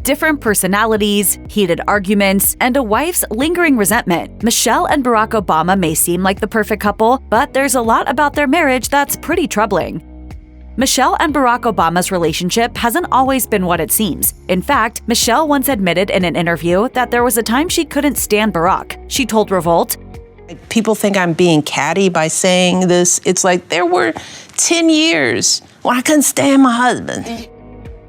Different personalities, heated arguments, and a wife's lingering resentment. Michelle and Barack Obama may seem like the perfect couple, but there's a lot about their marriage that's pretty troubling. Michelle and Barack Obama's relationship hasn't always been what it seems. In fact, Michelle once admitted in an interview that there was a time she couldn't stand Barack. She told Revolt, "People think I'm being catty by saying this. It's like there were 10 years when I couldn't stand my husband."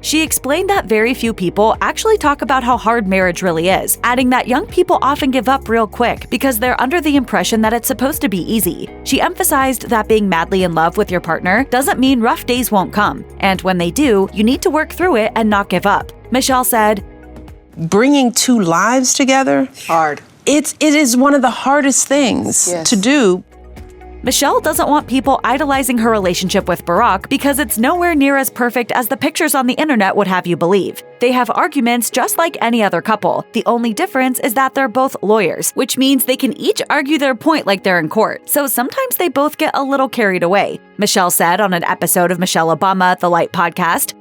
She explained that very few people actually talk about how hard marriage really is, adding that young people often give up real quick because they're under the impression that it's supposed to be easy. She emphasized that being madly in love with your partner doesn't mean rough days won't come, and when they do, you need to work through it and not give up. Michelle said, "Bringing two lives together, hard. It is one of the hardest things to do." Michelle doesn't want people idolizing her relationship with Barack because it's nowhere near as perfect as the pictures on the internet would have you believe. They have arguments just like any other couple. The only difference is that they're both lawyers, which means they can each argue their point like they're in court. So sometimes they both get a little carried away. Michelle said on an episode of Michelle Obama, The Light podcast,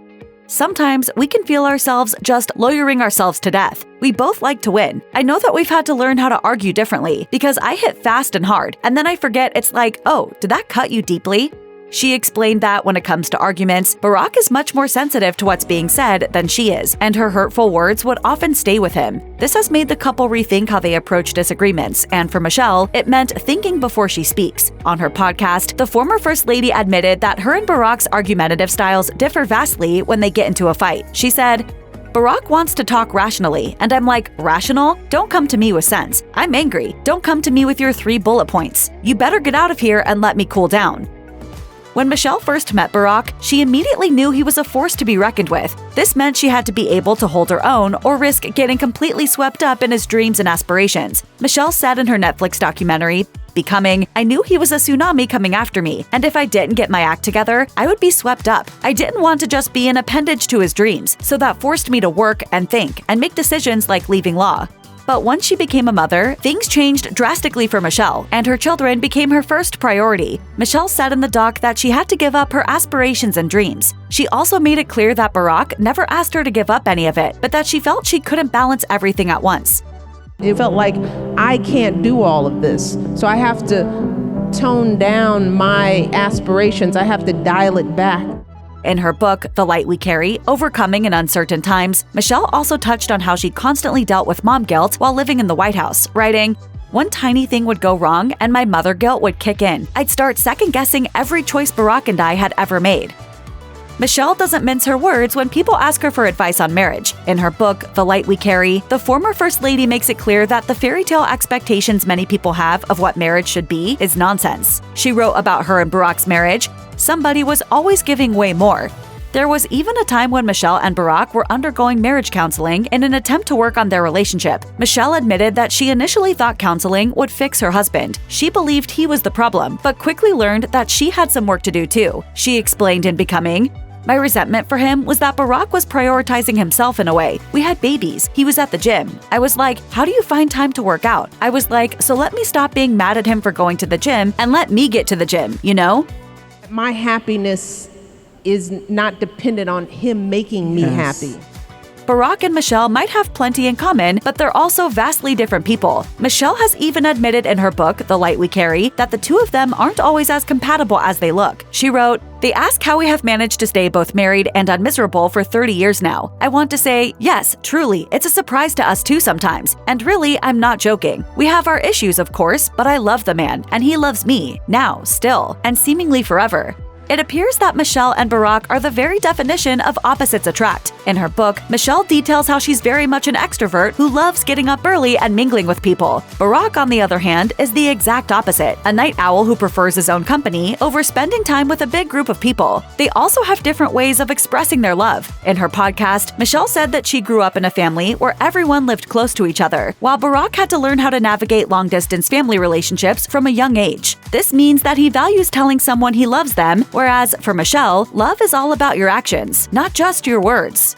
"Sometimes we can feel ourselves just lawyering ourselves to death. We both like to win. I know that we've had to learn how to argue differently because I hit fast and hard, and then I forget it's like, oh, did that cut you deeply?" She explained that when it comes to arguments, Barack is much more sensitive to what's being said than she is, and her hurtful words would often stay with him. This has made the couple rethink how they approach disagreements, and for Michelle, it meant thinking before she speaks. On her podcast, the former First Lady admitted that her and Barack's argumentative styles differ vastly when they get into a fight. She said, "Barack wants to talk rationally, and I'm like, rational? Don't come to me with sense. I'm angry. Don't come to me with your 3 bullet points. You better get out of here and let me cool down." When Michelle first met Barack, she immediately knew he was a force to be reckoned with. This meant she had to be able to hold her own or risk getting completely swept up in his dreams and aspirations. Michelle said in her Netflix documentary, Becoming, "I knew he was a tsunami coming after me, and if I didn't get my act together, I would be swept up. I didn't want to just be an appendage to his dreams, so that forced me to work and think and make decisions like leaving law." But once she became a mother, things changed drastically for Michelle, and her children became her first priority. Michelle said in the doc that she had to give up her aspirations and dreams. She also made it clear that Barack never asked her to give up any of it, but that she felt she couldn't balance everything at once. It felt like I can't do all of this, so I have to tone down my aspirations. I have to dial it back. In her book, The Light We Carry, Overcoming in Uncertain Times, Michelle also touched on how she constantly dealt with mom guilt while living in the White House, writing, "One tiny thing would go wrong and my mother guilt would kick in. I'd start second-guessing every choice Barack and I had ever made." Michelle doesn't mince her words when people ask her for advice on marriage. In her book, The Light We Carry, the former First Lady makes it clear that the fairy tale expectations many people have of what marriage should be is nonsense. She wrote about her and Barack's marriage, "Somebody was always giving way more." There was even a time when Michelle and Barack were undergoing marriage counseling in an attempt to work on their relationship. Michelle admitted that she initially thought counseling would fix her husband. She believed he was the problem, but quickly learned that she had some work to do too. She explained in Becoming, "My resentment for him was that Barack was prioritizing himself in a way. We had babies. He was at the gym. I was like, how do you find time to work out? I was like, so let me stop being mad at him for going to the gym and let me get to the gym, you know?" My happiness is not dependent on him making me happy. Barack and Michelle might have plenty in common, but they're also vastly different people. Michelle has even admitted in her book, The Light We Carry, that the two of them aren't always as compatible as they look. She wrote, "They ask how we have managed to stay both married and unmiserable for 30 years now. I want to say, yes, truly, it's a surprise to us too sometimes. And really, I'm not joking. We have our issues, of course, but I love the man, and he loves me, now, still, and seemingly forever." It appears that Michelle and Barack are the very definition of opposites attract. In her book, Michelle details how she's very much an extrovert who loves getting up early and mingling with people. Barack, on the other hand, is the exact opposite, a night owl who prefers his own company over spending time with a big group of people. They also have different ways of expressing their love. In her podcast, Michelle said that she grew up in a family where everyone lived close to each other, while Barack had to learn how to navigate long-distance family relationships from a young age. This means that he values telling someone he loves them, whereas for Michelle, love is all about your actions, not just your words.